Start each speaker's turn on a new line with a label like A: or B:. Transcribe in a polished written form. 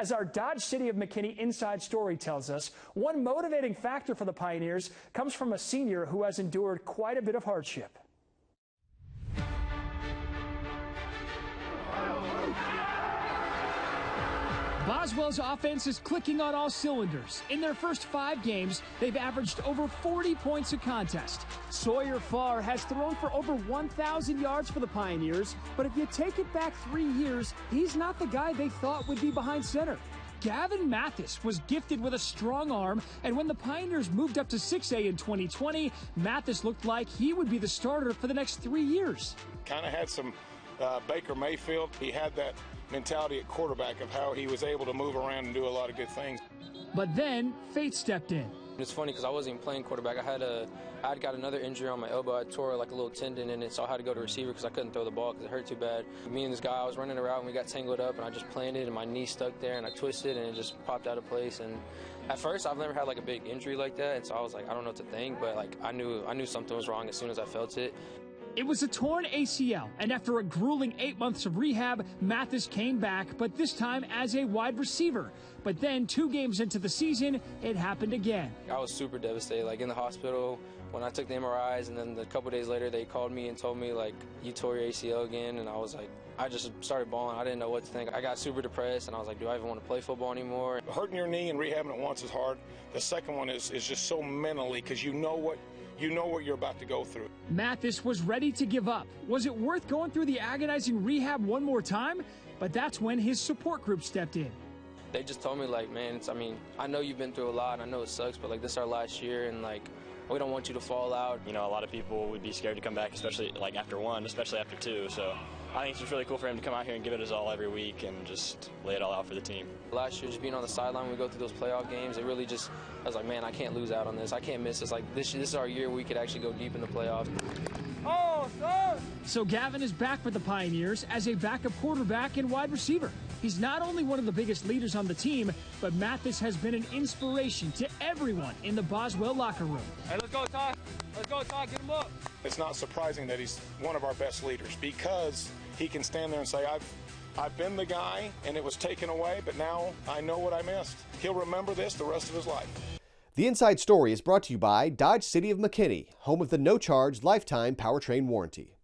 A: As our Dodge City of McKinney inside story tells us, one motivating factor for the Pioneers comes from a senior who has endured quite a bit of hardship.
B: Boswell's offense is clicking on all cylinders. In their first 5 games, they've averaged over 40 points a contest. Sawyer Farr has thrown for over 1,000 yards for the Pioneers, but if you take it back 3 years, he's not the guy they thought would be behind center. Gavin Mathis was gifted with a strong arm, and when the Pioneers moved up to 6A in 2020, Mathis looked like he would be the starter for the next 3 years.
C: Kind of had some Baker Mayfield. He had that mentality at quarterback of how he was able to move around and do a lot of good things.
B: But then fate stepped in.
D: It's funny because I wasn't even playing quarterback. I had got another injury on my elbow. I tore like a little tendon in it, so I had to go to receiver because I couldn't throw the ball because it hurt too bad. Me and this guy, I was running a route and we got tangled up, and I just planted and my knee stuck there and I twisted and it just popped out of place. And at first, I've never had like a big injury like that, and so I was like, I don't know what to think, but like I knew something was wrong as soon as I felt it.
B: It was a torn ACL, and after a grueling 8 months of rehab, Mathis came back, but this time as a wide receiver. But then 2 games into the season, it happened again.
D: I was super devastated, like in the hospital when I took the MRIs, and then a couple days later they called me and told me like, you tore your ACL again, and I was like, I just started bawling. I didn't know what to think. I got super depressed, and I was like, do I even want to play football anymore?
C: Hurting your knee and rehabbing it once is hard. The second one is just so mentally, because you know what you're about to go through.
B: Mathis was ready to give up. Was it worth going through the agonizing rehab one more time? But that's when his support group stepped in.
D: They just told me like, man, I know you've been through a lot, and I know it sucks, but like this is our last year, and like we don't want you to fall out.
E: You know, a lot of people would be scared to come back, especially like after 1, especially after 2. So I think it's just really cool for him to come out here and give it his all every week and just lay it all out for the team.
D: Last year, just being on the sideline when we go through those playoff games, it really just, I was like, man, I can't lose out on this. I can't miss this. Like this is our year we could actually go deep in the playoffs.
B: So Gavin is back for the Pioneers as a backup quarterback and wide receiver. He's not only one of the biggest leaders on the team, but Mathis has been an inspiration to everyone in the Boswell locker room.
F: Hey, let's go, Todd. Let's go, Todd. Get him up.
C: It's not surprising that he's one of our best leaders, because he can stand there and say, I've been the guy and it was taken away, but now I know what I missed. He'll remember this the rest of his life.
G: The Inside Story is brought to you by Dodge City of McKinney, home of the no-charge lifetime powertrain warranty.